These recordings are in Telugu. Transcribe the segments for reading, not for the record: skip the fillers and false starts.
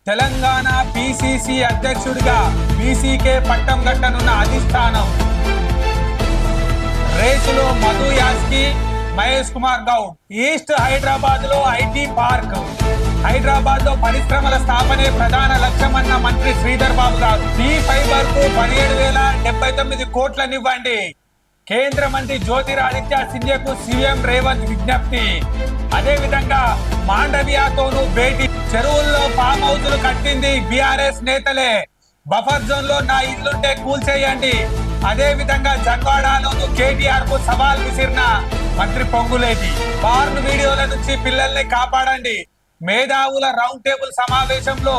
తెలంగాణ పిసిసి అధ్యక్షుడిగా బీసీకే పట్టం కట్టనున్న అధిష్టానం. రేసులో మధు యాస్కి, మహేష్ కుమార్ గౌడ్. ఈస్ట్ హైదరాబాద్ లో ఐటీ పార్క్. హైదరాబాద్ లో పరిశ్రమల స్థాపనే ప్రధాన లక్ష్యమన్న మంత్రి శ్రీధర్ బాబు గారు. టీ ఫైబర్ కు 17,079 కోట్లనివ్వండి. కేంద్ర మంత్రి జ్యోతిరాదిత్య సింధ్యాకు సీఎం రేవంత్ విజ్ఞప్తి. అదే విధంగా మాండవియాతోనూ భేటీ. చెరువుల్లో ఫామ్ హౌస్లు కట్టింది బీఆర్ఎస్ నేతలే. బఫర్ జోన్ లో నా ఇల్లుంటే కూల్చేయండి. అదే విధంగా జన్వాడలోను కేటీఆర్ కు సవాల్ విసిరిన మంత్రి పొంగులేటి. పార్న్ వీడియోల నుంచి పిల్లల్ని కాపాడండి. మేధావుల రౌండ్ టేబుల్ సమావేశంలో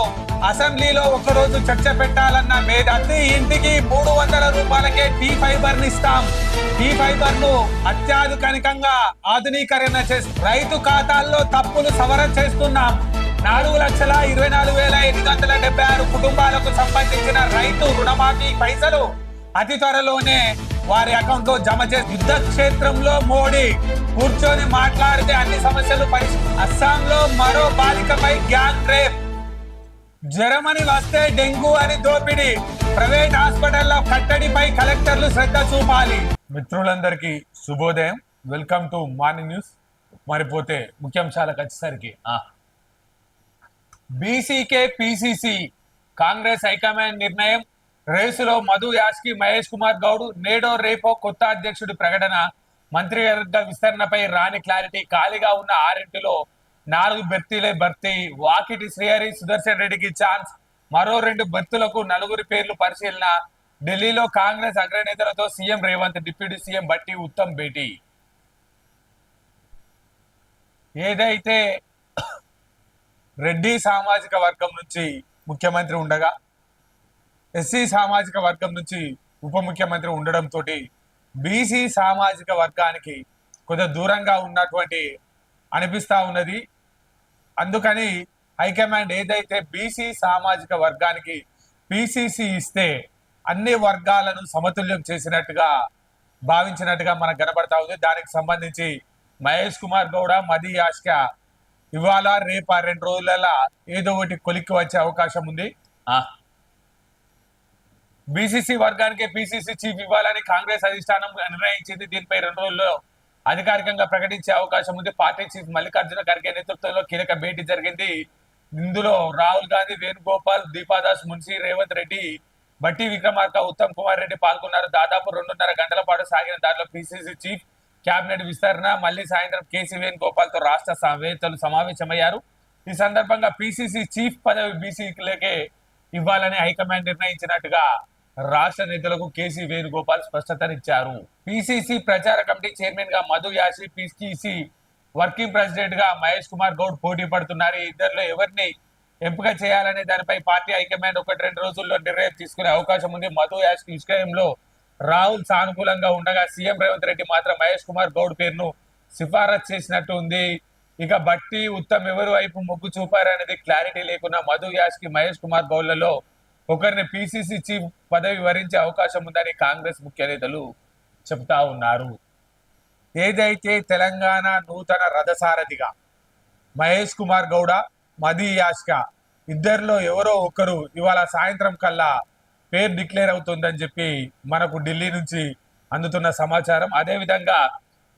అసెంబ్లీలో ఒకరోజు చర్చ పెట్టాలన్న ప్రతి ఇంటికి 300 రూపాయలకే టీ ఫైబర్ ని ఇస్తాం. టీ ఫైబర్ ను అత్యాధునికంగా ఆధునీకరణ చేసి రైతు ఖాతాల్లో తప్పులు సవరణ చేస్తున్నాం. 4,24,876 కుటుంబాలకు సంబంధించిన రైతు రుణమాఫీ పైసలు అతి త్వరలోనే వారి అకౌంట్ లో జమ చేసి యుద్ధ క్షేత్రంలో మోడీ కూర్చొని మాట్లాడితే అన్ని సమస్యలు అస్సాంలో మరో బాలికపై గ్యాంగ్ రేప్. జ్వరమని వస్తే డెంగ్యూ అని దోపిడీ. ప్రైవేట్ హాస్పిటల్లో కట్టడిపై కలెక్టర్లు శ్రద్ధ చూపాలి. మిత్రులందరికీ శుభోదయం. Welcome to morning news. మరిపోతే ముఖ్యాంశాలకు వచ్చేసరికి బీసీకే పిసిసి కాంగ్రెస్ హైకమాండ్ నిర్ణయం. రేసులో మధు యాస్కి, మహేష్ కుమార్ గౌడ్. నేడో రేపో కొత్త అధ్యక్షుడి ప్రకటన. మంత్రివర్గ విస్తరణపై రాని క్లారిటీ. ఖాళీగా ఉన్న 6 4 బెర్తీలే భర్తీ. వాకిటి శ్రీహరి, సుదర్శన్ రెడ్డికి ఛాన్స్. మరో 2 బెర్తులకు 4 పేర్లు పరిశీలన. ఢిల్లీలో కాంగ్రెస్ అగ్రనేతలతో CM Revanth, deputy CM Bhatti Uttam భేటీ. ఏదైతే రెడ్డి సామాజిక వర్గం నుంచి ముఖ్యమంత్రి ఉండగా ఎస్సీ సామాజిక వర్గం నుంచి ఉప ముఖ్యమంత్రి ఉండడంతో బీసీ సామాజిక వర్గానికి కొంచెం దూరంగా ఉన్నటువంటి అనిపిస్తా ఉన్నది. అందుకని హైకమాండ్ ఏదైతే బీసీ సామాజిక వర్గానికి పిసిసి ఇస్తే అన్ని వర్గాలను సమతుల్యం చేసినట్టుగా భావించినట్టుగా మనకు కనబడతా ఉంది. దానికి సంబంధించి మహేష్ కుమార్ గౌడ, మధు యాస్కి ఇవాళ రేపు 2 రోజులలో ఏదో ఒకటి కొలిక్కి వచ్చే అవకాశం ఉంది. బీసీసీ వర్గానికి పిసిసి చీఫ్ ఇవ్వాలని కాంగ్రెస్ అధిష్టానం నిర్ణయించింది. దీనిపై 2 రోజుల్లో అధికారికంగా ప్రకటించే అవకాశం ఉంది. పార్టీ చీఫ్ మల్లికార్జున ఖర్గే నేతృత్వంలో కీలక భేటీ జరిగింది. ఇందులో రాహుల్ గాంధీ, వేణుగోపాల్, దీపాదాస్ మున్షి, రేవంత్ రెడ్డి, బట్టి విక్రమార్క, ఉత్తమ్ కుమార్ రెడ్డి పాల్గొన్నారు. దాదాపు 2.5 గంటల పాటు సాగిన దారిలో పిసిసి చీఫ్, కేబినెట్ విస్తరణ, మళ్లీ సాయంత్రం కేసీ వేణుగోపాల్ తో రాష్ట్ర వేత్తలు సమావేశమయ్యారు. ఈ సందర్భంగా పిసిసి చీఫ్ పదవి బీసీలకే ఇవ్వాలని హైకమాండ్ నిర్ణయించినట్టుగా రాష్ట్ర నేతలకు కేసీ వేణుగోపాల్ స్పష్టతనిచ్చారు. పిసిసి ప్రచార కమిటీ చైర్మన్ గా మధు యాస్కి, పిసిసి వర్కింగ్ ప్రెసిడెంట్ గా మహేష్ కుమార్ గౌడ్ పోటీ పడుతున్నారు. ఇద్దరిలో ఎవరిని ఎంపిక చేయాలనే దానిపై పార్టీ హైకమాండ్ 1-2 రోజుల్లో నిర్ణయం తీసుకునే అవకాశం ఉంది. మధు యాస్కి విషయంలో రాహుల్ సానుకూలంగా ఉండగా సీఎం రేవంత్ రెడ్డి మాత్రం మహేష్ కుమార్ గౌడ్ పేరును సిఫారసు చేసినట్టు ఉంది. ఇక బట్టి, ఉత్తమ్ ఎవరి వైపు మొగ్గు చూపారనేది క్లారిటీ లేకున్నా మధు యాస్కి, మహేష్ కుమార్ గౌడ్లలో ఒకరిని పిసిసి చీఫ్ పదవి వరించే అవకాశం ఉందని కాంగ్రెస్ ముఖ్య నేతలు చెబుతా ఉన్నారు. ఏదైతే తెలంగాణ నూతన రథసారథిగా మహేష్ కుమార్ గౌడ, మధు యాస్కి ఇద్దరిలో ఎవరో ఒకరు ఇవాళ సాయంత్రం కల్లా పేరు డిక్లేర్ అవుతుందని చెప్పి మనకు ఢిల్లీ నుంచి అందుతున్న సమాచారం. అదే విధంగా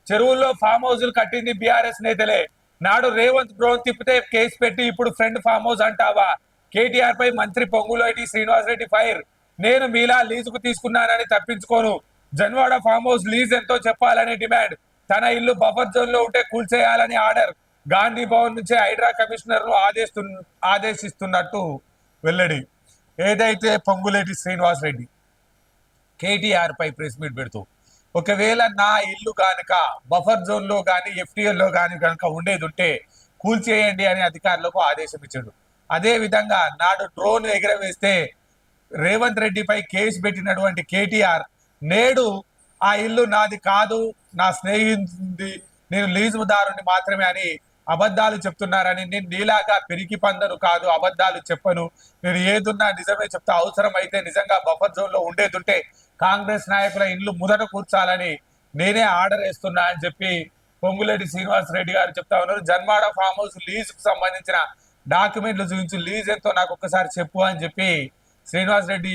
చెరువుల్లో ఫామ్ హౌస్లు కట్టింది బీఆర్ఎస్ నేతలే. నాడు రేవంత్ డ్రోన్ తిప్పితే కేసు పెట్టి ఇప్పుడు ఫ్రెండ్ ఫామ్ హౌస్ అంటావా? కేటీఆర్ పై మంత్రి పొంగులేటి శ్రీనివాసరెడ్డి ఫైర్. నేను మీలా లీజుకు తీసుకున్నానని తప్పించుకోను. జన్వాడ ఫామ్ హౌస్ లీజ్ ఎంతో చెప్పాలని డిమాండ్. తన ఇల్లు బఫర్ జోన్ లో ఉంటే కూల్చేయాలని ఆర్డర్. గాంధీ భవన్ నుంచి హైడ్రా కమిషనర్ ను ఆదేశిస్తున్నట్టు వెల్లడి. ఏదైతే పొంగులేటి శ్రీనివాసరెడ్డి కేటీఆర్ పై ప్రెస్ మీట్ పెడుతూ ఒకవేళ నా ఇల్లు కనుక బఫర్ జోన్ లో కానీ ఎఫ్టీఎల్ లో కానీ కనుక ఉండేది ఉంటే కూల్చేయండి అని అధికారులకు ఆదేశం ఇచ్చాడు. అదే విధంగా నాడు డ్రోన్ ఎగరవేస్తే రేవంత్ రెడ్డిపై కేసు పెట్టినటువంటి కేటీఆర్ నేడు ఆ ఇల్లు నాది కాదు, నా స్నేహితుడి, నేను లీజుదారుని మాత్రమే అని అబద్ధాలు చెప్తున్నారని. నేను నీలాగా పెరిగి పందను కాదు, అబద్ధాలు చెప్పను, నేను ఏదున్నా నిజమే చెప్తా. అవసరం అయితే నిజంగా బఫర్ జోన్ లో ఉండేదుంటే కాంగ్రెస్ నాయకుల ఇల్లు మొదట కూర్చాలని నేనే ఆర్డర్ వేస్తున్నా అని చెప్పి పొంగులేటి శ్రీనివాసరెడ్డి గారు చెప్తా ఉన్నారు. జన్వాడ ఫామ్ హౌస్ లీజుకు సంబంధించిన డాక్యుమెంట్లు చూపించు, లీజ్ ఎంతో నాకు ఒక్కసారి చెప్పు అని చెప్పి శ్రీనివాస్ రెడ్డి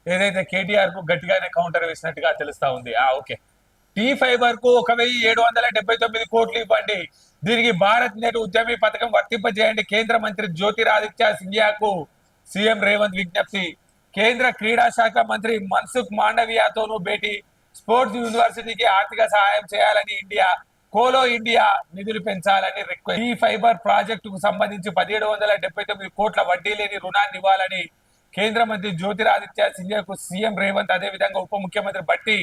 ఏదైతే కేటీఆర్ కు గట్టిగానే కౌంటర్ వేసినట్టుగా తెలుస్తా ఉంది. ఓకే, టీ ఫైబర్ కు 1779 కోట్లు ఇవ్వండి, దీనికి భారత్ నెట్ ఉద్యమి పథకం వర్తింపజేయండి, కేంద్ర మంత్రి జ్యోతిరాదిత్య సింధియాకు సీఎం రేవంత్ విజ్ఞప్తి. కేంద్ర క్రీడా శాఖ మంత్రి మన్సుఖ్ మాండవియాతోనూ భేటీ, స్పోర్ట్స్ యూనివర్సిటీకి ఆర్థిక సహాయం చేయాలని ఇండియా, కోలో ఇండియా నిధులు పెంచాలని రిక్వెస్ట్. ఈ ఫైబర్ ప్రాజెక్టుకు సంబంధించి 1779 కోట్ల వడ్డీ లేని రుణాన్ని ఇవ్వాలని కేంద్ర మంత్రి జ్యోతిరాదిత్య సింధియాకు సీఎం రేవంత్ అదేవిధంగా ఉప ముఖ్యమంత్రి బట్టి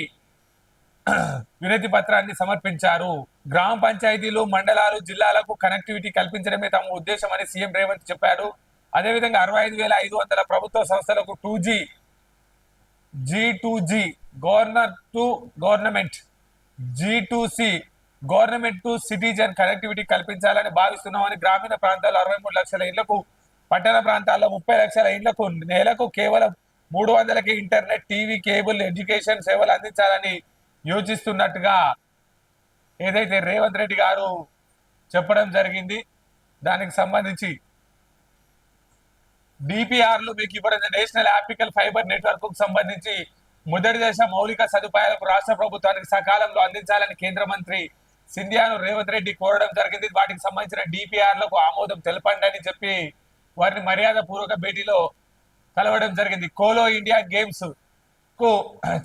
వినతి పత్రాన్ని సమర్పించారు. గ్రామ పంచాయతీలు, మండలాలు, జిల్లాలకు కనెక్టివిటీ కల్పించడమే తమ ఉద్దేశమని సీఎం రేవంత్ చెప్పారు. అదేవిధంగా 65,500 ప్రభుత్వ సంస్థలకు 2G, G2G governor to government, G2C government to citizen connectivity కల్పించాలని భావిస్తున్నామని, గ్రామీణ ప్రాంతాల్లో 63 లక్షల ఇళ్లకు, పట్టణ ప్రాంతాల్లో 30 లక్షల ఇళ్లకు నెలకు కేవలం 300కి ఇంటర్నెట్, టీవీ, కేబుల్, ఎడ్యుకేషన్ సేవలు అందించాలని యోచిస్తున్నట్టుగా ఏదైతే రేవంత్ రెడ్డి గారు చెప్పడం జరిగింది. దానికి సంబంధించి డిపిఆర్లు మీకు ఇవ్వడం, నేషనల్ ఆప్టికల్ ఫైబర్ నెట్వర్క్ కు సంబంధించి మొదటి దశ మౌలిక సదుపాయాలకు రాష్ట్ర ప్రభుత్వానికి సకాలంలో అందించాలని కేంద్ర మంత్రి సింధియాను రేవంత్ రెడ్డి కోరడం జరిగింది. వాటికి సంబంధించిన డిపిఆర్లకు ఆమోదం తెలపండి అని చెప్పి వారిని మర్యాద పూర్వక భేటీలో కలవడం జరిగింది. కోలో ఇండియా గేమ్స్ కు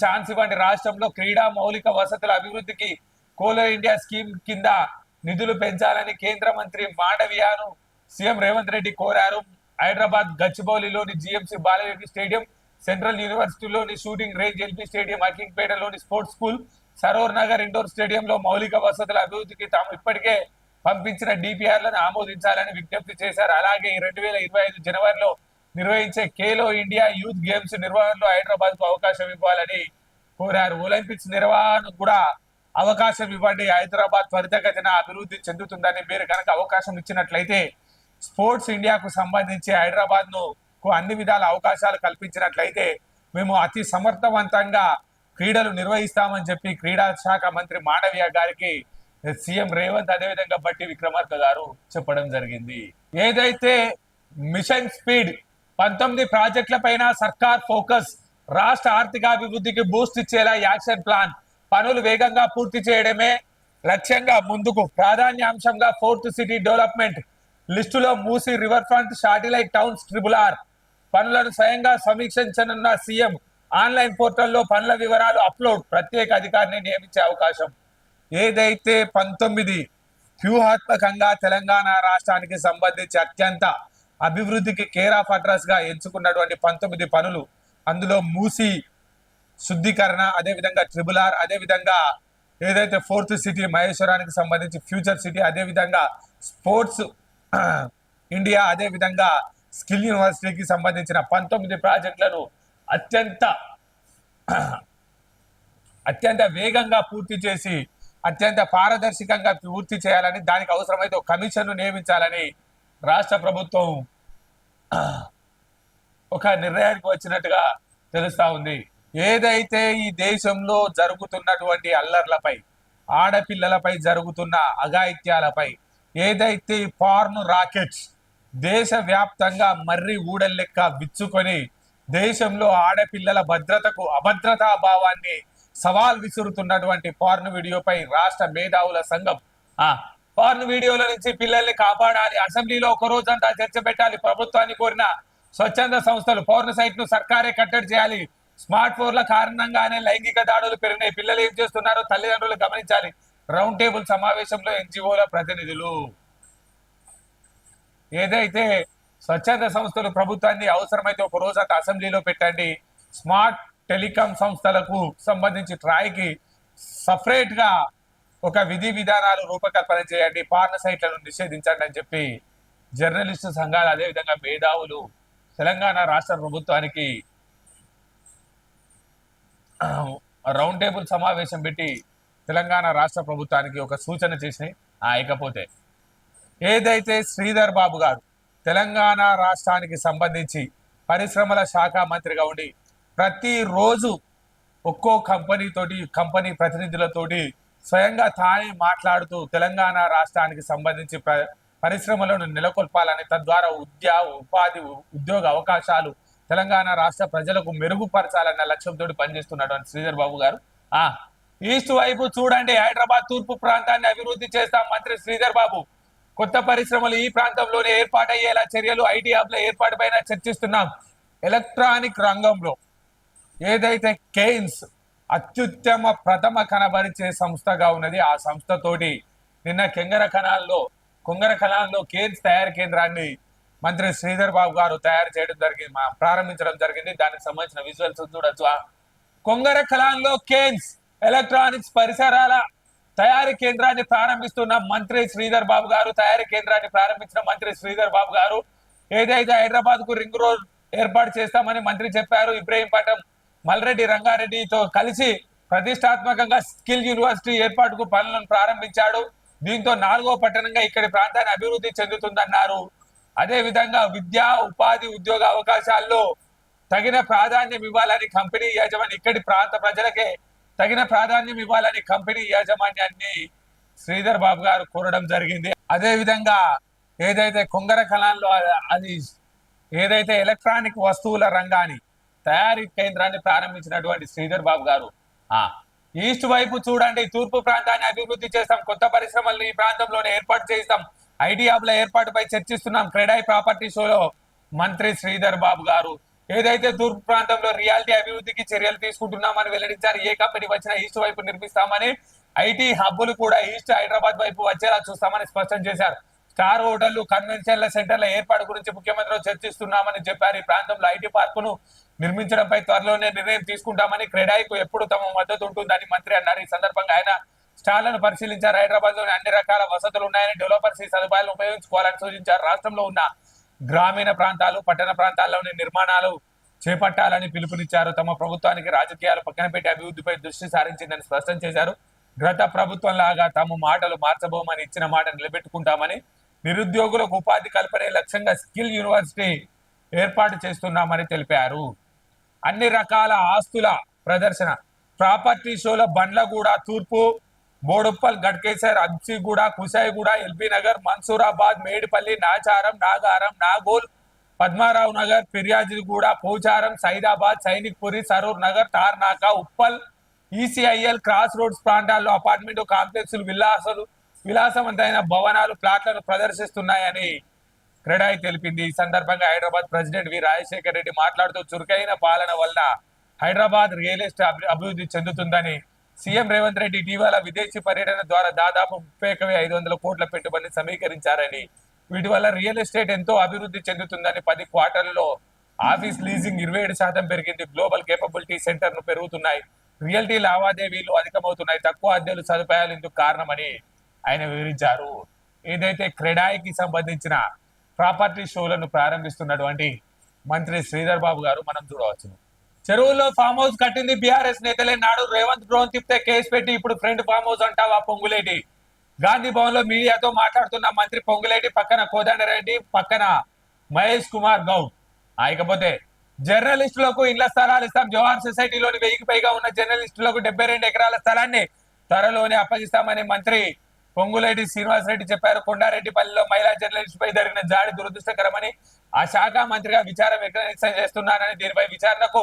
ఛాన్స్ ఇవ్వండి, రాష్ట్రంలో క్రీడా మౌలిక వసతుల అభివృద్ధికి కోలో ఇండియా స్కీమ్ కింద నిధులు పెంచాలని కేంద్ర మంత్రి మాండవియాను సీఎం రేవంత్ రెడ్డి కోరారు. హైదరాబాద్ గచ్చిబౌలిలోని జిఎంసి బాలయోగి స్టేడియం, సెంట్రల్ యూనివర్సిటీలోని షూటింగ్ రేంజ్, ఎల్బీ స్టేడియం, అకింగ్పేటలోని sports school, Sarovar Nagar indoor స్టేడియంలో మౌలిక వసతుల అభివృద్ధికి తాము ఇప్పటికే పంపించిన డిపిఆర్లను ఆమోదించాలని విజ్ఞప్తి చేశారు. అలాగే 2025 జనవరిలో నిర్వహించే ఖేలో ఇండియా యూత్ గేమ్స్ నిర్వహణలో హైదరాబాద్ కు అవకాశం ఇవ్వాలని కోరారు. ఒలింపిక్స్ నిర్వహణకు కూడా అవకాశం ఇవ్వండి, హైదరాబాద్ త్వరితగతిన అభివృద్ధి చెందుతుందని మీరు కనుక అవకాశం ఇచ్చినట్లయితే, స్పోర్ట్స్ ఇండియాకు సంబంధించి హైదరాబాద్ ను అన్ని విధాల అవకాశాలు కల్పించినట్లయితే మేము అతి సమర్థవంతంగా క్రీడలు నిర్వహిస్తామని చెప్పి క్రీడా శాఖ మంత్రి మాండవియా గారికి సీఎం రేవంత్ అదేవిధంగా బట్టి విక్రమార్క గారు చెప్పడం జరిగింది. ఏదైతే మిషన్ స్పీడ్ 19 ప్రాజెక్టుల పైన సర్కార్ ఫోకస్, రాష్ట్ర ఆర్థికాభివృద్ధికి బూస్ట్ ఇచ్చేలా యాక్షన్ ప్లాన్, పనులు వేగంగా పూర్తి చేయడమే లక్ష్యంగా ముందుకు, ప్రాధాన్యాంశంగా 4th సిటీ డెవలప్మెంట్, లిస్టులో Musi river front, satellite towns, RRR పనులను స్వయంగా సమీక్షించనున్న సీఎం, ఆన్లైన్ పోర్టల్లో పనుల వివరాలు అప్లోడ్, ప్రత్యేక అధికారిని నియమించే అవకాశం. ఏదైతే 19 వ్యూహాత్మకంగా తెలంగాణ రాష్ట్రానికి సంబంధించి అత్యంత అభివృద్ధికి కేర్ ఆఫ్ అడ్రస్ గా ఎంచుకున్నటువంటి 19 పనులు, అందులో మూసి శుద్ధీకరణ, అదేవిధంగా RRR, అదేవిధంగా ఏదైతే 4th సిటీ మహేశ్వరానికి సంబంధించి ఫ్యూచర్ సిటీ, అదేవిధంగా స్పోర్ట్స్ ఇండియా, అదేవిధంగా స్కిల్ యూనివర్సిటీకి సంబంధించిన 19 ప్రాజెక్టులను అత్యంత వేగంగా పూర్తి చేసి అత్యంత పారదర్శకంగా పూర్తి చేయాలని, దానికి అవసరమైతే ఒక కమిషన్ను నియమించాలని రాష్ట్ర ప్రభుత్వం ఒక నిర్ణయానికి వచ్చినట్టుగా తెలుస్తా ఉంది. ఏదైతే ఈ దేశంలో జరుగుతున్నటువంటి అల్లర్లపై, ఆడపిల్లలపై జరుగుతున్న అఘాయిత్యాలపై, ఏదైతే పార్న్ రాకెట్స్ దేశవ్యాప్తంగా మర్రి ఊడల్లెక్క విచ్చుకొని దేశంలో ఆడపిల్లల భద్రతకు అభద్రతా భావాన్ని సవాల్ విసురుతున్నటువంటి పార్న్ వీడియోపై రాష్ట్ర మేధావుల సంఘం పార్న్ వీడియోల నుంచి పిల్లల్ని కాపాడాలి, అసెంబ్లీలో ఒక రోజంతా చర్చ పెట్టాలి, ప్రభుత్వాన్ని కోరిన స్వచ్ఛంద సంస్థలు పౌర్ణ సైట్ ను సర్కారే కట్టడి చేయాలి, స్మార్ట్ ఫోన్ల కారణంగానే లైంగిక దాడులు పెరిగినాయి, పిల్లలు ఏం చేస్తున్నారో తల్లిదండ్రులు గమనించాలి, రౌండ్ టేబుల్ సమావేశంలో ఎన్జిఓల ప్రతినిధులు. ఏదైతే స్వచ్ఛంద సంస్థలు ప్రభుత్వాన్ని అవసరమైతే ఒక రోజంతా అసెంబ్లీలో పెట్టండి, స్మార్ట్ టెలికాం సంస్థలకు సంబంధించి ట్రాయ్కి సపరేట్ గా ఒక విధి విధానాలు రూపకల్పన చేయండి, పార్న సైట్లను నిషేధించండి అని చెప్పి జర్నలిస్టు సంఘాలు అదేవిధంగా మేధావులు తెలంగాణ రాష్ట్ర ప్రభుత్వానికి రౌండ్ టేబుల్ సమావేశం పెట్టి తెలంగాణ రాష్ట్ర ప్రభుత్వానికి ఒక సూచన చేసినాయి. ఇకపోతే ఏదైతే శ్రీధర్ బాబు గారు తెలంగాణ రాష్ట్రానికి సంబంధించి పరిశ్రమల శాఖ మంత్రిగా ఉండి ప్రతిరోజు ఒక్కో కంపెనీ ప్రతినిధులతోటి స్వయంగా తానే మాట్లాడుతూ తెలంగాణ రాష్ట్రానికి సంబంధించి పరిశ్రమలను నెలకొల్పాలని, తద్వారా ఉపాధి ఉద్యోగ అవకాశాలు తెలంగాణ రాష్ట్ర ప్రజలకు మెరుగుపరచాలన్న లక్ష్యంతో పనిచేస్తున్నటువంటి శ్రీధర్ బాబు గారు ఈస్ట్ వైపు చూడండి, హైదరాబాద్ తూర్పు ప్రాంతాన్ని అభివృద్ధి చేస్తాం మంత్రి శ్రీధర్ బాబు. కొత్త పరిశ్రమలు ఈ ప్రాంతంలోనే ఏర్పాటయ్యేలా చర్యలు, ఐటీ హబ్ల ఏర్పాటుపైన చర్చిస్తున్నాం. ఎలక్ట్రానిక్ రంగంలో ఏదైతే కెయిన్స్ అత్యుత్తమ ప్రథమ కనబరిచే సంస్థగా ఉన్నది, ఆ సంస్థతోటి నిన్న కొంగర కణాల్లో కేన్స్ తయారీ కేంద్రాన్ని మంత్రి శ్రీధర్ బాబు గారు తయారు చేయడం జరిగింది, ప్రారంభించడం జరిగింది. దానికి సంబంధించిన విజువల్స్ చూడొచ్చు. కొంగర కళాల్లో కేన్స్ ఎలక్ట్రానిక్స్ పరిసరాల తయారీ కేంద్రాన్ని ప్రారంభిస్తున్న మంత్రి శ్రీధర్ బాబు గారు, తయారీ కేంద్రాన్ని ప్రారంభించిన మంత్రి శ్రీధర్ బాబు గారు ఏదైతే హైదరాబాద్ కు రింగ్ రోడ్ ఏర్పాటు చేస్తామని మంత్రి చెప్పారు. ఇబ్రహీంపట్నం మల్రెడ్డి రంగారెడ్డితో కలిసి ప్రతిష్టాత్మకంగా స్కిల్ యూనివర్సిటీ ఏర్పాటుకు పనులను ప్రారంభించాడు. దీంతో 4వ పట్టణంగా ఇక్కడి ప్రాంతాన్ని అభివృద్ధి చెందుతుందన్నారు. అదే విధంగా విద్యా ఉపాధి ఉద్యోగ అవకాశాల్లో తగిన ప్రాధాన్యం ఇవ్వాలని కంపెనీ యాజమాన్యం, ఇక్కడి ప్రాంత ప్రజలకే తగిన ప్రాధాన్యం ఇవ్వాలని కంపెనీ యాజమాన్యాన్ని శ్రీధర్ బాబు గారు కోరడం జరిగింది. అదే విధంగా ఏదైతే కొంగర కళాల్లో అది ఏదైతే ఎలక్ట్రానిక్ వస్తువుల రంగాన్ని తయారీ కేంద్రాన్ని ప్రారంభించినటువంటి శ్రీధర్ బాబు గారు ఈస్ట్ వైపు చూడండి, తూర్పు ప్రాంతాన్ని అభివృద్ధి చేస్తాం, కొత్త పరిశ్రమలను ఈ ప్రాంతంలోనే ఏర్పాటు చేస్తాం, ఐటీ హబ్ల ఏర్పాటుపై చర్చిస్తున్నాం. క్రెడాయి ప్రాపర్టీ షోలో మంత్రి శ్రీధర్ బాబు గారు ఏదైతే తూర్పు ప్రాంతంలో రియాలిటీ అభివృద్ధికి చర్యలు తీసుకుంటున్నామని వెల్లడించారు. ఏ కంపెనీ వచ్చినా ఈస్ట్ వైపు నిర్మిస్తామని, ఐటీ హబ్బులు కూడా ఈస్ట్ హైదరాబాద్ వైపు వచ్చేలా చూస్తామని స్పష్టం చేశారు. స్టార్ హోటళ్లు, కన్వెన్షన్ల సెంటర్ల ఏర్పాటు గురించి ముఖ్యమంత్రితో చర్చిస్తున్నామని చెప్పారు. ఈ ప్రాంతంలో ఐటీ పార్కును నిర్మించడంపై త్వరలోనే నిర్ణయం తీసుకుంటామని, క్రెడాయికు ఎప్పుడు తమ మద్దతు ఉంటుందని మంత్రి అన్నారు. ఈ సందర్భంగా ఆయన స్టాళ్లను పరిశీలించారు. హైదరాబాద్ లోని అన్ని రకాల వసతులు ఉన్నాయని, డెవలపర్స్ ఈ సదుపాయాలను ఉపయోగించుకోవాలని సూచించారు. రాష్ట్రంలో ఉన్న గ్రామీణ ప్రాంతాలు, పట్టణ ప్రాంతాల్లోని నిర్మాణాలు చేపట్టాలని పిలుపునిచ్చారు. తమ ప్రభుత్వానికి రాజకీయాలు పక్కన పెట్టి అభివృద్ధిపై దృష్టి సారించిందని స్పష్టం చేశారు. గత ప్రభుత్వం లాగా తమ మాటలు మార్చబోమని, ఇచ్చిన మాట నిలబెట్టుకుంటామని, నిరుద్యోగులకు ఉపాధి కల్పనే లక్ష్యంగా స్కిల్ యూనివర్సిటీ ఏర్పాటు చేస్తున్నామని తెలిపారు. అన్ని రకాల ఆస్తుల ప్రదర్శన, ప్రాపర్టీ షోలో బండ్లగూడ తూర్పు, Boduppal, Ghatkesar, Absiguda, Kushaiguda, LB Nagar, Mansoorabad, Medipally, Nacharam, Nagaram, Nagole, Padmarao Nagar, Feerozguda, Pocharam, Saidabad, Sainik Puri, Saroor Nagar, Tarnaka, Uppal, ECIL, cross roads ప్రాంతాల్లో అపార్ట్మెంట్ కాంప్లెక్స్లు, విలాసవంతమైన భవనాలు, ప్లాట్లను ప్రదర్శిస్తున్నాయని క్రెడాయి తెలిపింది. ఈ సందర్భంగా హైదరాబాద్ ప్రెసిడెంట్ వి రాజశేఖర్ రెడ్డి మాట్లాడుతూ చురుకైన పాలన వల్ల హైదరాబాద్ రియల్ ఎస్టేట్ అభివృద్ధి చెందుతుందని, సీఎం రేవంత్ రెడ్డి ఇటీవల విదేశీ పర్యటన ద్వారా దాదాపు 31,500 కోట్ల పెట్టుబడిని సమీకరించారని, వీటి వల్ల రియల్ ఎస్టేట్ ఎంతో అభివృద్ధి చెందుతుందని, 10 క్వార్టర్లలో ఆఫీస్ లీజింగ్ 27% పెరిగింది, గ్లోబల్ కేపబిలిటీ సెంటర్ను పెరుగుతున్నాయి, రియల్టీ లావాదేవీలు అధికమవుతున్నాయి, తక్కువ అద్దెలు సదుపాయాలు ఇందుకు కారణమని ఆయన వివరించారు. ఏదైతే క్రెడాయికి సంబంధించిన ప్రాపర్టీ షోలను ప్రారంభిస్తున్నటువంటి మంత్రి శ్రీధర్ బాబు గారు మనం చూడవచ్చు. చెరువుల్లో ఫామ్ హౌస్ కట్టింది బీఆర్ఎస్ నేతలే, నాడు రేవంత్ డ్రోన్ తిప్పితే కేసు పెట్టి ఇప్పుడు ఫ్రెండ్ ఫామ్ హౌస్ అంటావా పొంగులేటి. గాంధీ భవన్ లో మీడియాతో మాట్లాడుతున్న మంత్రి పొంగులేటి, పక్కన కోదండరెడ్డి, పక్కన మహేష్ కుమార్ గౌడ్. ఇకపోతే జర్నలిస్టులకు ఇళ్ల స్థలాలు ఇస్తాం, జవహర్ సొసైటీలోని 1000కి పైగా ఉన్న జర్నలిస్టులకు 72 ఎకరాల స్థలాన్ని త్వరలోనే అప్పగిస్తామని మంత్రి పొంగులేటి శ్రీనివాసరెడ్డి చెప్పారు. కొండారెడ్డిపల్లిలో మహిళా జర్నలిస్ట్ పై జరిగిన దాడి దురదృష్టకరమని, ఆ శాఖ మంత్రిగా విచారం వ్యక్తం చేస్తున్నారని, దీనిపై విచారణకు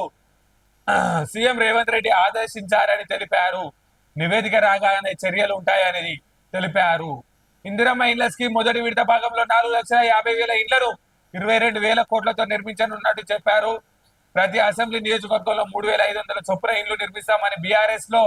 సీఎం రేవంత్ రెడ్డి ఆదేశించారని తెలిపారు. నివేదిక రాగానే చర్యలు ఉంటాయని తెలిపారు. ఇందిరమ్మ ఇళ్ల స్కీమ్ మొదటి విడత భాగంలో 4,50,000 ఇళ్లను 22,000 కోట్లతో నిర్మించనున్నట్టు చెప్పారు. ప్రతి అసెంబ్లీ నియోజకవర్గంలో 3,500 చొప్పున ఇళ్లు నిర్మిస్తామని, బీఆర్ఎస్ లో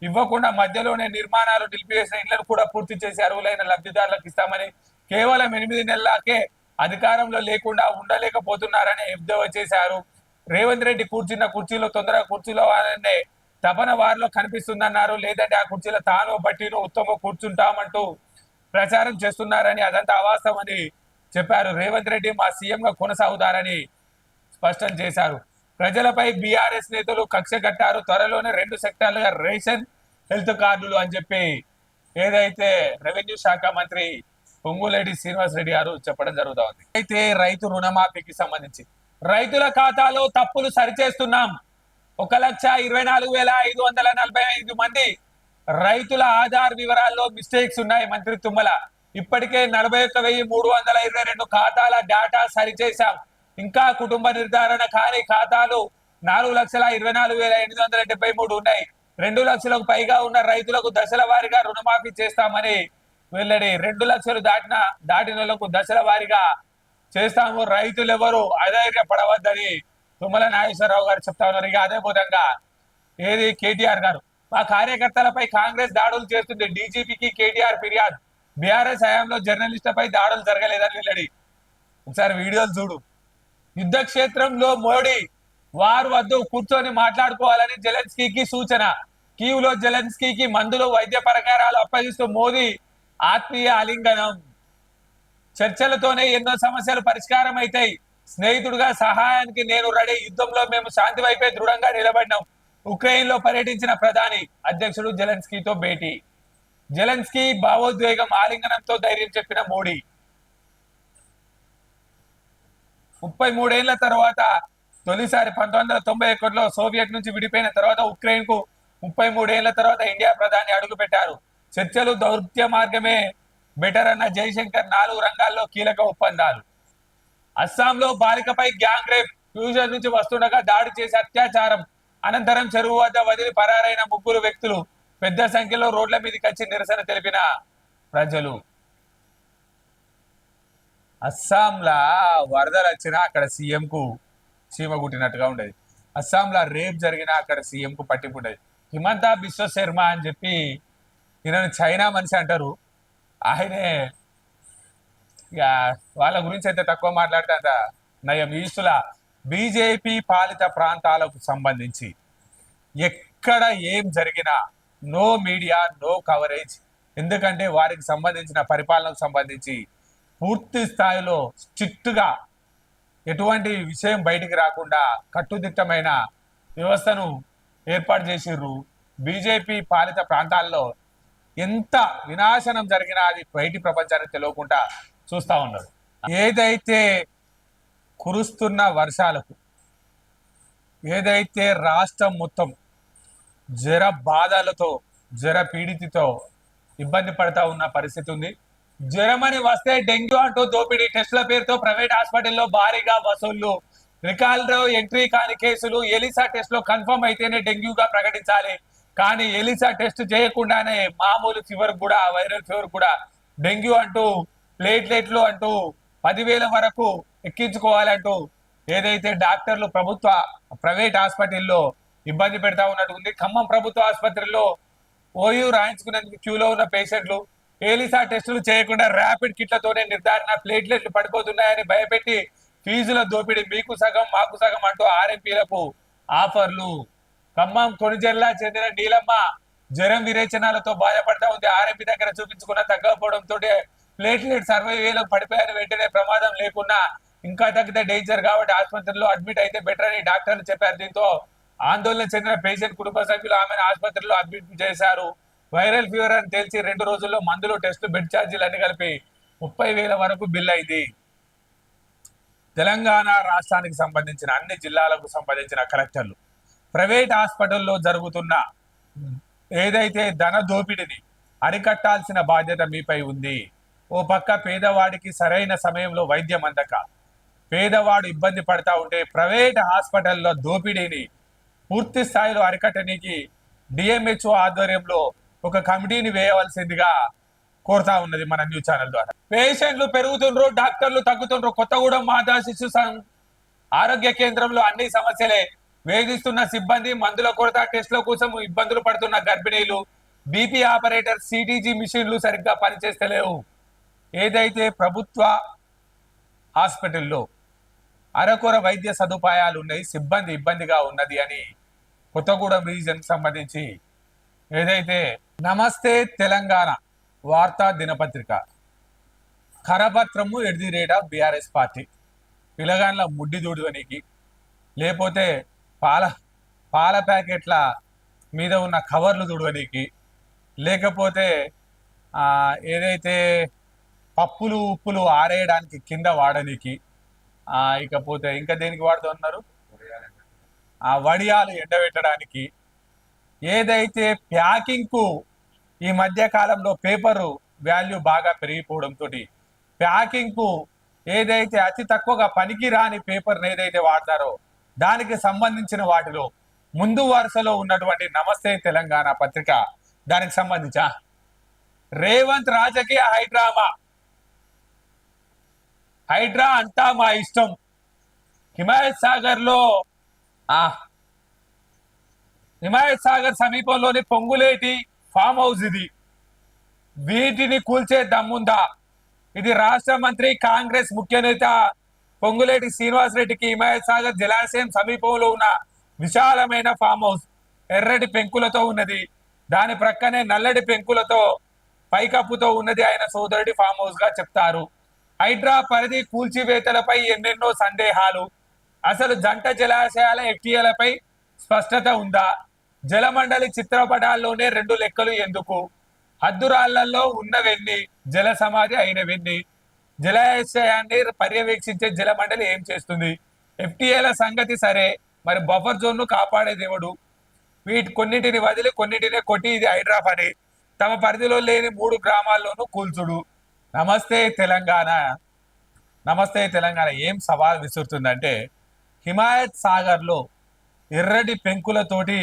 ఇవ్వకుండా మధ్యలోనే నిర్మాణాలు నిలిపివేసిన ఇళ్లను కూడా పూర్తి చేసి అర్హులైన లబ్ధిదారులకు ఇస్తామని, కేవలం 8 నెలలకే అధికారంలో లేకుండా ఉండలేకపోతున్నారని ఎద్దేవా చేశారు. రేవంత్ రెడ్డి కూర్చున్న కుర్చీలో తొందరగా కుర్చీలో వాళ్ళనే తపన వారిలో కనిపిస్తుందన్నారు. లేదంటే ఆ కుర్చీలో తాను బట్టిను ఉత్తమ కూర్చుంటామంటూ ప్రచారం చేస్తున్నారని, అదంతా అవాస్తవమని చెప్పారు. రేవంత్ రెడ్డి మా సీఎం గా కొనసాగుతారని స్పష్టం చేశారు. ప్రజలపై బీఆర్ఎస్ నేతలు కక్ష కట్టారు. త్వరలోనే 2 సెక్టార్లుగా రేషన్, హెల్త్ కార్డులు అని చెప్పి ఏదైతే రెవెన్యూ శాఖ మంత్రి పొంగులేటి శ్రీనివాసరెడ్డి గారు చెప్పడం జరుగుతా ఉంది. అయితే రైతు రుణమాఫీకి సంబంధించి రైతుల ఖాతాలో తప్పులు సరిచేస్తున్నాం. 1,24,545 మంది రైతుల ఆధార్ వివరాల్లో మిస్టేక్స్ ఉన్నాయి. మంత్రి తుమ్మల ఇప్పటికే 41,322 ఖాతాల డేటా సరిచేశాం. ఇంకా కుటుంబ నిర్ధారణ కాని ఖాతాలు 4,24,873 ఉన్నాయి. 2 లక్షలకు పైగా ఉన్న రైతులకు దశల వారీగా రుణమాఫీ చేస్తామని వెల్లడి. 2 లక్షలు దాటిన వాళ్ళకు దశల వారీగా చేస్తాము. రైతులు ఎవరు అధైర్యపడవద్దని తుమ్మల నాగేశ్వరరావు గారు చెప్తా ఉన్నారు. ఇక అదే విధంగా ఏది కేటీఆర్ గారు మా కార్యకర్తలపై కాంగ్రెస్ దాడులు చేస్తుంది. డీజీపీకి కేటీఆర్ ఫిర్యాదు. బీఆర్ఎస్ హయాంలో జర్నలిస్టులపై దాడులు జరగలేదని వెల్లడి. ఒకసారి వీడియోలు చూడు. యుద్ధ క్షేత్రంలో మోడీ వారు వద్దు కూర్చొని మాట్లాడుకోవాలని జెలెన్స్కీకి సూచన. కీవ్ లో జెలెన్స్కీకి మందులు వైద్య పరికరాలు అప్పగిస్తూ మోదీ ఆత్మీయ ఆలింగనం. చర్చలతోనే ఎన్నో సమస్యలు పరిష్కారం అవుతాయి. స్నేహితుడిగా సహాయానికి నేను రెడీ. యుద్ధంలో మేము శాంతి వైపే దృఢంగా నిలబడినాం. ఉక్రెయిన్ లో పర్యటించిన ప్రధాని అధ్యక్షుడు జెలెన్స్కీతో భేటీ. జెలెన్స్కీ భావోద్వేగం ఆలింగనంతో ధైర్యం చెప్పిన మోడీ. 33 ఏళ్ల తర్వాత తొలిసారి 1991లో సోవియట్ నుంచి విడిపోయిన తర్వాత ఉక్రెయిన్ కు 33 ఏళ్ల తర్వాత ఇండియా ప్రధాని అడుగు పెట్టారు. చర్చలు దౌత్య మార్గమే బెటర్ అన్న జైశంకర్ 4 రంగాల్లో కీలక ఒప్పందాలు. అస్సాంలో బాలికపై గ్యాంగ్ రేప్. ఫ్యూజన్ నుంచి వస్తుండగా దాడి చేసి అత్యాచారం. అనంతరం చెరువు వద్ద వదిలి పరారైన 3 వ్యక్తులు. పెద్ద సంఖ్యలో రోడ్ల మీదకి వచ్చి నిరసన తెలిపిన ప్రజలు. అస్సాంలా వరదలు వచ్చినా అక్కడ సీఎం కు చీమ కుట్టినట్టుగా ఉండేది. అస్సాంలో రేప్ జరిగినా అక్కడ సీఎం కు పట్టింపు ఉండేది. హిమంత బిశ్వ శర్మ అని చెప్పి ఈయనను చైనా మనిషి అంటారు. ఆయనే ఇక వాళ్ళ గురించి అయితే తక్కువ మాట్లాడితే అంత నయం. ఈస్టుల బీజేపీ పాలిత ప్రాంతాలకు సంబంధించి ఎక్కడ ఏం జరిగినా నో మీడియా నో కవరేజ్. ఎందుకంటే వారికి సంబంధించిన పరిపాలనకు సంబంధించి పూర్తి స్థాయిలో స్ట్రిక్ట్గా ఎటువంటి విషయం బయటికి రాకుండా కట్టుదిట్టమైన వ్యవస్థను ఏర్పాటు చేసిర్రు. బీజేపీ పాలిత ప్రాంతాల్లో ఎంత వినాశనం జరిగినా అది బయటి ప్రపంచానికి తెలియకుండా చూస్తూ ఉన్నారు. ఏదైతే కురుస్తున్న వర్షాలకు, ఏదైతే రాష్ట్రం మొత్తం జర బాధలతో జర పీడితితో ఇబ్బంది పడతా ఉన్న పరిస్థితి ఉంది. జ్వరమని వస్తే డెంగ్యూ అంటూ దోపిడీ. టెస్టుల పేరుతో ప్రైవేట్ హాస్పిటల్లో భారీగా వసూళ్లు. రికార్డులో ఎంట్రీ కాని కేసులు. ఎలిసా టెస్ట్ లో కన్ఫర్మ్ అయితేనే డెంగ్యూగా ప్రకటించాలి. కానీ ఎలిసా టెస్ట్ చేయకుండానే మామూలు ఫీవర్ కూడా, వైరల్ ఫీవర్ కూడా డెంగ్యూ అంటూ ప్లేట్లెట్లు అంటూ 10,000 వరకు ఎక్కించుకోవాలంటూ ఏదైతే డాక్టర్లు ప్రభుత్వ ప్రైవేట్ హాస్పిటల్లో ఇబ్బంది పెడతా ఉన్నట్టు ఉంది. ఖమ్మం ప్రభుత్వ ఆసుపత్రిలో ఓయూ రాయించుకునేందుకు క్యూలో ఉన్న పేషెంట్లు ఏలిసా టెస్టులు చేయకుండా ర్యాపిడ్ కిట్లతోనే నిర్ధారణ. ప్లేట్లెట్లు పడిపోతున్నాయని భయపెట్టి ఫీజుల దోపిడీ. మీకు సగం మాకు సగం అంటూ ఆర్ఎంపీలకు ఆఫర్లు. ఖమ్మం కొనిజెల్లా చెందిన నీలమ్మ జ్వరం విరేచనాలతో బాధపడతా ఉంది. ఆర్ఎంపీ దగ్గర చూపించుకున్న తగ్గకపోవడంతో ప్లేట్లెట్ 60,000 పడిపోయారు. వెంటనే ప్రమాదం లేకున్నా ఇంకా తగ్గితే డేంజర్ కాబట్టి ఆసుపత్రిలో అడ్మిట్ అయితే బెటర్ అని డాక్టర్లు చెప్పారు. దీంతో ఆందోళన చెందిన పేషెంట్ కుటుంబ సభ్యులు ఆమెను ఆసుపత్రిలో అడ్మిట్ చేశారు. వైరల్ ఫీవర్ అని తెలిసి 2 రోజుల్లో మందులు, టెస్టు, బెడ్ ఛార్జీలు అన్ని కలిపి 30,000 వరకు బిల్ అయింది. తెలంగాణ రాష్ట్రానికి సంబంధించిన అన్ని జిల్లాలకు సంబంధించిన కలెక్టర్లు ప్రైవేట్ హాస్పిటల్లో జరుగుతున్న ఏదైతే ధన దోపిడిని అరికట్టాల్సిన బాధ్యత మీపై ఉంది. ఓ పక్క పేదవాడికి సరైన సమయంలో వైద్యం అందక పేదవాడు ఇబ్బంది పడతా ఉంటే ప్రైవేట్ హాస్పిటల్లో దోపిడీని పూర్తి స్థాయిలో అరికట్టడానికి డిఎంహెచ్ఓ ఆధ్వర్యంలో ఒక కమిటీని వేయవలసిందిగా కోరుతా ఉన్నది మన న్యూస్ ఛానల్ ద్వారా. పేషెంట్లు పెరుగుతుండ్రు, డాక్టర్లు తగ్గుతుండ్రు. కొత్తగూడెం మాతా శిశు ఆరోగ్య కేంద్రంలో అన్ని సమస్యలే. వేధిస్తున్న సిబ్బంది, మందుల కొరత, టెస్టుల కోసం ఇబ్బందులు పడుతున్న గర్భిణీలు, బీపీ ఆపరేటర్, సిటీజీ మిషన్లు సరిగ్గా పనిచేస్తలేవు. ఏదైతే ప్రభుత్వ హాస్పిటల్లో అరకొర వైద్య సదుపాయాలు ఉన్నాయి, సిబ్బంది ఇబ్బందిగా ఉన్నది అని కొత్తగూడెం రీజన్ సంబంధించి ఏదైతే నమస్తే తెలంగాణ వార్తా దినపత్రిక కరపత్రము ఎడిదిరేట బీఆర్ఎస్ పార్టీ పిల్లగాండ్ల ముడ్డి దూడవనికి, లేకపోతే పాల ప్యాకెట్ల మీద ఉన్న కవర్లు తుడవనికి, లేకపోతే ఏదైతే పప్పులు ఉప్పులు ఆరేయడానికి కింద వాడడానికి, ఇకపోతే ఇంకా దేనికి వాడుతున్నారు, వడియాలు ఎండబెట్టడానికి, ఏదైతే ప్యాకింగ్ కు ఈ మధ్య కాలంలో పేపరు వాల్యూ బాగా పెరిగిపోవడంతో ప్యాకింగ్ కు ఏదైతే అతి తక్కువగా పనికి రాని పేపర్ని ఏదైతే వాడతారో దానికి సంబంధించిన వాటిలో ముందు వరుసలో ఉన్నటువంటి నమస్తే తెలంగాణ పత్రిక దానికి సంబంధించా రేవంత్ రాజకీయ హైడ్రా అంతా మా ఇష్టం. హిమాయత్ సాగర్ లో హిమాయత్ సాగర్ సమీపంలోని పొంగులేటి ఫామ్ హౌస్ ఇది. వీటిని కూల్చే దమ్ముందా? ఇది రాష్ట్ర మంత్రి కాంగ్రెస్ ముఖ్య నేత పొంగులేటి శ్రీనివాస్ రెడ్డికి హిమాయత్ సాగర్ జలాశయం సమీపంలో ఉన్న విశాలమైన ఫామ్ హౌస్ ఎర్రటి పెంకులతో ఉన్నది. దాని ప్రక్కనే నల్లటి పెంకులతో పైకప్పుతో ఉన్నది ఆయన సోదరుడి ఫామ్ హౌస్ గా చెప్తారు. హైడ్రా పరిధి కూల్చివేతలపై ఎన్నెన్నో సందేహాలు. అసలు జంట జలాశయాల ఎఫ్టీఏలపై స్పష్టత ఉందా? జలమండలి చిత్రపటాల్లోనే రెండు లెక్కలు ఎందుకు? హద్దురాళ్లలో ఉన్నవెన్ని, జల సమాధి అయినవెన్ని? జలాశయాన్ని పర్యవేక్షించే జలమండలి ఏం చేస్తుంది? ఎఫ్టీఏల సంగతి సరే, మరి బఫర్ జోన్ ను కాపాడేదేవుడు? కొన్నింటిని వదిలి కొన్నింటినే కొట్టి ఇది హైడ్రా పని. తమ పరిధిలో లేని 3 గ్రామాల్లోనూ కూల్చుడు. నమస్తే తెలంగాణ ఏం సవాల్ విసురుతుందంటే, హిమాయత్ సాగర్ లో ఎర్రటి పెంకులతోటి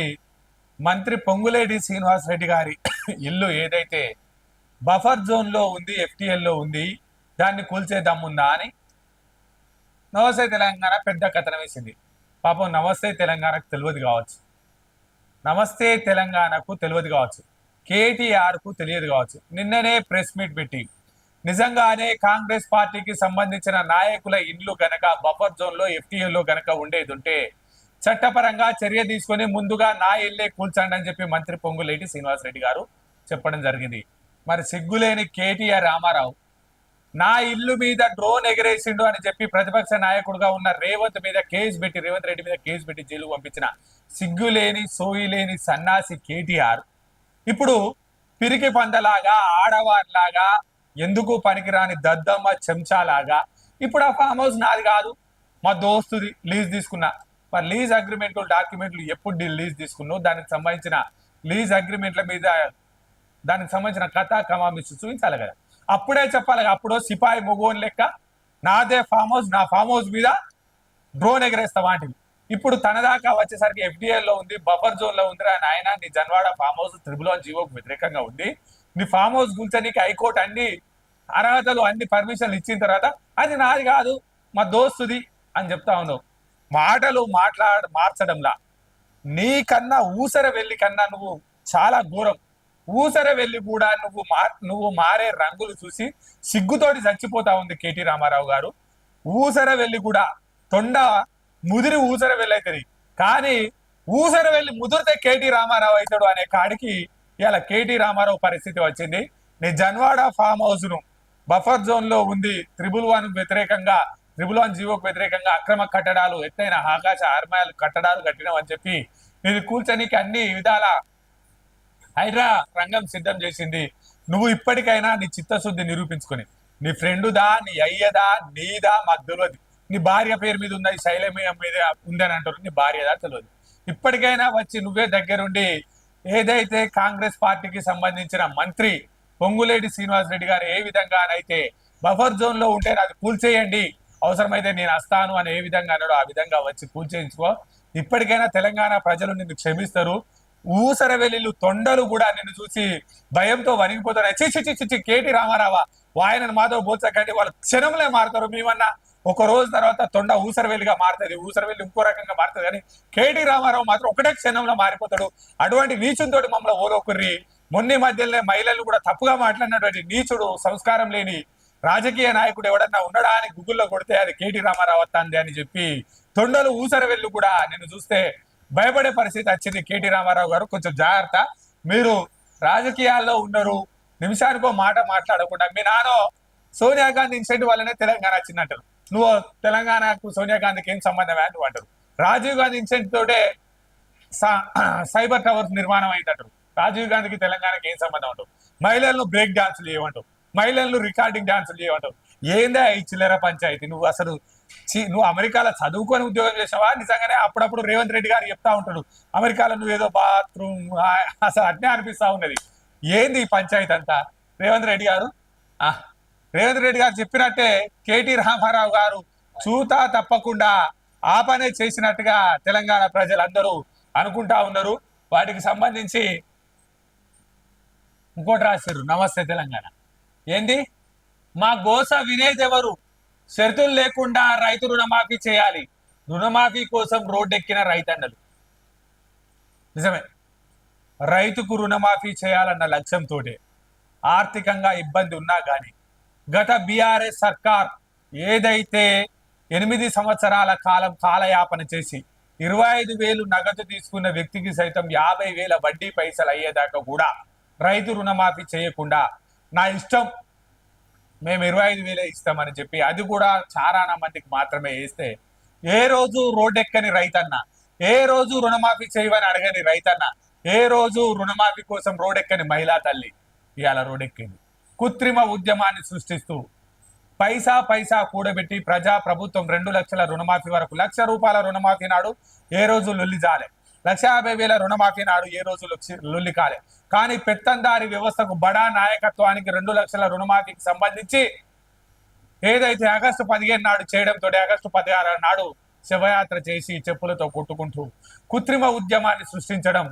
మంత్రి పొంగులేటి శ్రీనివాస్ రెడ్డి గారి ఇల్లు ఏదైతే బఫర్ జోన్ లో ఉంది, ఎఫ్టీఎల్ లో ఉంది, దాన్ని కూల్చే దమ్ముందా అని నమస్తే తెలంగాణ పెద్ద కథనం వేసింది. పాపం నమస్తే తెలంగాణకు తెలియదు కావచ్చు, కేటీఆర్ కు తెలియదు కావచ్చు. నిన్ననే ప్రెస్ మీట్ పెట్టి నిజంగానే కాంగ్రెస్ పార్టీకి సంబంధించిన నాయకుల ఇండ్లు గనక బఫర్ జోన్ లో ఎఫ్టీఎల్ లో గనక ఉండేది ఉంటే చట్టపరంగా చర్య తీసుకొని ముందుగా నా ఇల్లే కూల్చండి అని చెప్పి మంత్రి పొంగులేటి శ్రీనివాస్ రెడ్డి గారు చెప్పడం జరిగింది. మరి సిగ్గులేని కేటీఆర్ రామారావు నా ఇల్లు మీద డ్రోన్ ఎగరేసిండు అని చెప్పి ప్రతిపక్ష నాయకుడుగా ఉన్న రేవంత్ రెడ్డి మీద కేసు పెట్టి జైలు పంపించిన సిగ్గులేని సోయిలేని సన్నాసి కేటీఆర్ ఇప్పుడు పిరికి పందలాగా, ఆడవారిలాగా, ఎందుకు పనికిరాని దద్దమ్మ చెంచాలాగా ఇప్పుడు ఆ ఫామ్ హౌస్ నాది కాదు, మా దోస్తుది, లీజ్ తీసుకున్నా. మరి లీజ్ అగ్రిమెంట్లు, డాక్యుమెంట్లు ఎప్పుడు లీజ్ తీసుకున్నావు, దానికి సంబంధించిన లీజ్ అగ్రిమెంట్ల మీద దానికి సంబంధించిన కథా కమామిస్ చూపించాలి కదా. అప్పుడే చెప్పాలి, అప్పుడు సిపాయి మొగోని లెక్క నాదే ఫామ్ హౌస్, నా ఫామ్ హౌస్ మీద డ్రోన్ ఎగరేస్తా వాటిని. ఇప్పుడు తన దాకా వచ్చేసరికి ఎఫ్డిఎల్ లో ఉంది, బఫర్ జోన్ లో ఉంది. ఆయన నీ జన్వాడ ఫామ్ హౌస్ 1 జీవోకు వ్యతిరేకంగా ఉంది. నీ ఫామ్ హౌస్ గురించి హైకోర్టు అన్ని అర్హతలు, అన్ని పర్మిషన్లు ఇచ్చిన తర్వాత అది నాది కాదు, మా దోస్తుది అని చెప్తా ఉన్నావు. మాటలు మార్చడంలా నీకన్నా ఊసర వెళ్ళి కన్నా నువ్వు చాలా ఘోరం. ఊసర వెళ్ళి కూడా నువ్వు మారే రంగులు చూసి సిగ్గుతోటి చచ్చిపోతా ఉంది కేటీ రామారావు గారు. ఊసర వెళ్ళి కూడా తొండ ముదిరి ఊసర వెళ్ళి అవుతుంది, కానీ ఊసర వెళ్ళి ముదిరితే కేటీ రామారావు అవుతాడు అనే కాడికి ఇలా కేటీ రామారావు పరిస్థితి వచ్చింది. నీ జన్వాడ ఫామ్ హౌస్ ను బఫర్ జోన్ లో ఉంది, 111 జీవోకు వ్యతిరేకంగా అక్రమ కట్టడాలు, ఎత్తైన ఆకాశ ఆర్మాయాలు కట్టడాలు కట్టినామని చెప్పి ఇది కూల్చనికి అన్ని విధాల హైడ్రా రంగం సిద్ధం చేసింది. నువ్వు ఇప్పటికైనా నీ చిత్తశుద్ధి నిరూపించుకొని, నీ ఫ్రెండుదా, నీ అయ్యదా, నీదా మాకు తెలియదు, నీ భార్య పేరు మీద ఉందా, శైలం మీద ఉందని అంటారు, నీ భార్యదా తెలియదు. ఇప్పటికైనా వచ్చి నువ్వే దగ్గరుండి ఏదైతే కాంగ్రెస్ పార్టీకి సంబంధించిన మంత్రి పొంగులేటి శ్రీనివాస్ రెడ్డి గారు ఏ విధంగానైతే బఫర్ జోన్ లో ఉంటే అది కూల్చేయండి, అవసరమైతే నేను వస్తాను అని ఏ విధంగా అన్నాడో ఆ విధంగా వచ్చి కూల్చేయించుకో. ఇప్పటికైనా తెలంగాణ ప్రజలు నిన్ను క్షమిస్తారు. ఊసర వెల్లిళ్ళు తొండలు కూడా నిన్ను చూసి భయంతో వణిగిపోతారు. చిచ్చి కేటీ రామారావా వాయనను మాధవ్ బోల్చకండి, వాళ్ళు క్షణంలో మారుతారు. మేమన్నా ఒక రోజు తర్వాత తొండ ఊసరవెల్లిగా మారుతుంది, ఊసరవెల్లి ఇంకో రకంగా మారుతుంది, కానీ కేటీ రామారావు మాత్రం ఒకటే క్షణంలో మారిపోతాడు. అటువంటి నీచుతో మమ్మల్ని ఓలోకుర్రి. మొన్న మధ్యలోనే మహిళలు కూడా తప్పుగా మాట్లాడినటువంటి నీచుడు, సంస్కారం లేని రాజకీయ నాయకుడు ఎవడన్నా ఉండడా అని గూగుల్లో కొడితే అది కేటీ రామారావు వస్తుంది అని చెప్పి తొండలు ఊసరవెల్లు కూడా నిన్ను చూస్తే భయపడే పరిస్థితి వచ్చింది. కేటీ రామారావు గారు కొంచెం జాగ్రత్త. మీరు రాజకీయాల్లో ఉన్నారు, నిమిషానికో మాట మాట్లాడకుండా. మీ నాన్న సోనియా గాంధీ ఇన్సెంట్ వల్లనే తెలంగాణ వచ్చిందంటారు. నువ్వు తెలంగాణకు సోనియా గాంధీకి ఏం సంబంధమే అని నువ్వు అంటారు. రాజీవ్ గాంధీ ఇన్సెంట్ తోటే సైబర్ టవర్స్ నిర్మాణం అయిందంటారు. రాజీవ్ గాంధీకి తెలంగాణకి ఏం సంబంధం అంటారు. మహిళలను బ్రేక్ డాన్సులు చేయమంటావు, మహిళలను రికార్డింగ్ డాన్సులు చేయమంటావు. ఏందా ఈ చిల్లర పంచాయతీ? నువ్వు అమెరికాలో చదువుకొని ఉద్యోగం చేసావా? నిజంగానే అప్పుడప్పుడు రేవంత్ రెడ్డి గారు చెప్తా ఉంటాడు, అమెరికాలో నువ్వు ఏదో బాత్రూమ్, అసలు అట్నే అనిపిస్తా ఉన్నది. ఏంది ఈ పంచాయతీ అంతా? రేవంత్ రెడ్డి గారు ఆ, రేవంత్ రెడ్డి గారు చెప్పినట్టే కేటీ రామారావు గారు చూతా తప్పకుండా ఆ పనే చేసినట్టుగా తెలంగాణ ప్రజలందరూ అనుకుంటా ఉన్నారు. వాటికి సంబంధించి ఇంకోటి రాశారు, నమస్తే తెలంగాణ. ఏంది, మా గోస వినేదెవరు, షరతులు లేకుండా రైతు రుణమాఫీ చేయాలి, రుణమాఫీ కోసం రోడ్డెక్కిన రైతన్నలు. నిజమే, రైతుకు రుణమాఫీ చేయాలన్న లక్ష్యంతో ఆర్థికంగా ఇబ్బంది ఉన్నా కానీ గత బీఆర్ఎస్ సర్కార్ ఏదైతే 8 సంవత్సరాల కాలం కాలయాపన చేసి 25,000 నగదు తీసుకున్న వ్యక్తికి సైతం 50,000 వడ్డీ పైసలు అయ్యేదాకా కూడా రైతు రుణమాఫీ చేయకుండా నా ఇష్టం మేము 25,000 ఇస్తామని చెప్పి అది కూడా చారానా మందికి మాత్రమే వేస్తే ఏ రోజు రోడ్డెక్కని రైతన్న, ఏ రోజు రుణమాఫీ చేయమని అడగని రైతన్న, ఏ రోజు రుణమాఫీ కోసం రోడ్డెక్కని మహిళా తల్లి ఇవాళ రోడ్డెక్కింది. కృత్రిమ ఉద్యమాన్ని సృష్టిస్తూ పైసా పైసా కూడబెట్టి ప్రజా ప్రభుత్వం 2 లక్షల రుణమాఫీ వరకు, ₹1,00,000 రుణమాఫీ నాడు ఏ రోజు లొల్లి జాలే, 1,50,000 రుణమాఫీ నాడు ఏ రోజు లొల్లి కాలే. కానీ పెత్తందారి వ్యవస్థకు బడా నాయకత్వానికి 2 లక్షల రుణమాఫీకి సంబంధించి ఏదైతే ఆగస్టు 15 నాడు చేయడంతో ఆగస్టు 16 నాడు శవయాత్ర చేసి చెప్పులతో కొట్టుకుంటూ కృత్రిమ ఉద్యమాన్ని సృష్టించడం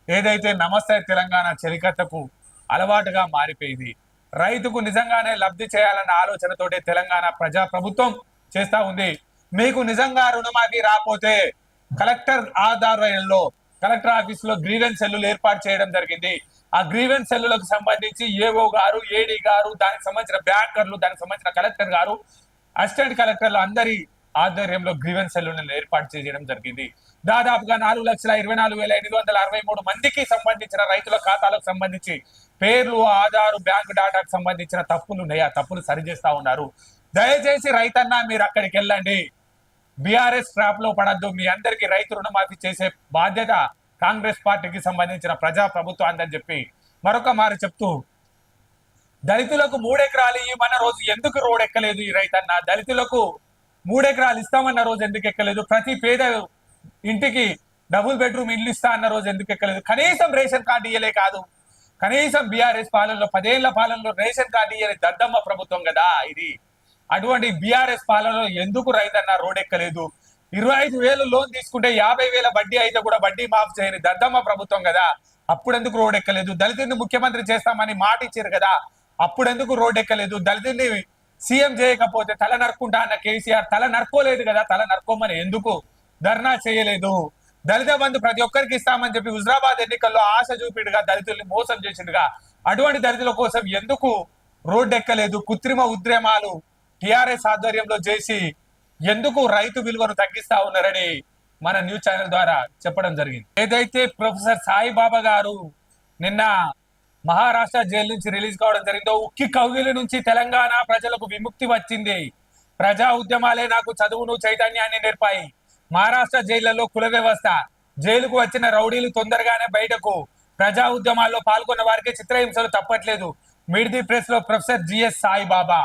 ఏదైతే నమస్తే తెలంగాణ చరికతకు అలవాటుగా మారిపోయింది. రైతుకు నిజంగానే లబ్ధి చేయాలన్న ఆలోచనతోటే తెలంగాణ ప్రజా ప్రభుత్వం చేస్తా ఉంది. మీకు నిజంగా రుణమాఫీ రాకపోతే కలెక్టర్ ఆధ్వర్యంలో కలెక్టర్ ఆఫీస్ లో గ్రీవెన్స్ సెల్లులు ఏర్పాటు చేయడం జరిగింది. ఆ గ్రీవెన్స్ సెల్లులకు సంబంధించి ఏఓ గారు, ఏడీ గారు, దానికి సంబంధించిన బ్యాంకర్లు, దానికి సంబంధించిన కలెక్టర్ గారు, అసిస్టెంట్ కలెక్టర్లు అందరి ఆధ్వర్యంలో గ్రీవెన్స్ సెల్లులను ఏర్పాటు చేయడం జరిగింది. దాదాపుగా 4,24,863 మందికి సంబంధించిన రైతుల ఖాతాలకు సంబంధించి పేర్లు, ఆధారు, బ్యాంకు డాటాకు సంబంధించిన తప్పులు ఉన్నాయి. ఆ తప్పులు సరిచేస్తా ఉన్నారు. దయచేసి రైతన్న మీరు అక్కడికి వెళ్ళండి, బీఆర్ఎస్ ట్రాప్ లో పడద్దు. మీ అందరికీ రైతు రుణమాఫీ చేసే బాధ్యత కాంగ్రెస్ పార్టీకి సంబంధించిన ప్రజా ప్రభుత్వాన్ని చెప్పి మరొక మారు చెప్తూ, దళితులకు 3 ఎకరాలు ఇవ్వమన్న రోజు ఎందుకు రోడ్ ఎక్కలేదు ఈ రైతన్న? దళితులకు 3 ఎకరాలు ఇస్తామన్న రోజు ఎందుకు ఎక్కలేదు? ప్రతి పేద ఇంటికి డబుల్ బెడ్రూమ్ ఇల్లు ఇస్తా అన్న రోజు ఎందుకు ఎక్కలేదు? కనీసం రేషన్ కార్డు ఇయ్యలే కాదు, కనీసం బీఆర్ఎస్ పాలనలో 10 ఏళ్ల పాలనలో రేషన్ కార్డు ఇయ్యలే దద్దమ్మ ప్రభుత్వం కదా ఇది. అటువంటి బీఆర్ఎస్ పాలనలో ఎందుకు రైతన్న రోడ్ ఎక్కలేదు? 25,000 లోన్ తీసుకుంటే 50,000 వడ్డీ అయితే కూడా వడ్డీ మాఫ్ చేయని దద్దమ్మ ప్రభుత్వం కదా, అప్పుడెందుకు రోడ్ ఎక్కలేదు? దళితుడిని ముఖ్యమంత్రి చేస్తామని మాట ఇచ్చారు కదా, అప్పుడెందుకు రోడ్ ఎక్కలేదు? దళితుడిని సీఎం చేయకపోతే తల నరుక్కుంటా అన్న కేసీఆర్ తల నరుకోలేదు కదా, తల నరుకోమని ఎందుకు ధర్నా చేయలేదు? దళిత బంధు ప్రతి ఒక్కరికి ఇస్తామని చెప్పి హుజరాబాద్ ఎన్నికల్లో ఆశ చూపిడుగా దళితుల్ని మోసం చేసిండుగా, అటువంటి దళితుల కోసం ఎందుకు రోడ్డు ఎక్కలేదు? కృత్రిమ ఉద్యమాలు టిఆర్ఎస్ ఆధ్వర్యంలో చేసి ఎందుకు రైతు విలువను తగ్గిస్తా ఉన్నారని మన న్యూస్ ఛానల్ ద్వారా చెప్పడం జరిగింది. ఏదైతే ప్రొఫెసర్ సాయిబాబా గారు నిన్న మహారాష్ట్ర జైలు నుంచి రిలీజ్ కావడం జరిగిందో, ఉక్కి కౌగిలి నుంచి తెలంగాణ ప్రజలకు విముక్తి వచ్చింది, ప్రజా ఉద్యమాలే నాకు చదువును చైతన్యాన్ని నేర్పాయి, మహారాష్ట్ర జైళ్లలో కుల వ్యవస్థ, జైలుకు వచ్చిన రౌడీలు తొందరగానే బయటకు, ప్రజా ఉద్యమాల్లో పాల్గొన్న వారికి చిత్రహింసలు తప్పట్లేదు. మిడ్ ది ప్రెస్ లో ప్రొఫెసర్ జిఎస్ సాయిబాబా.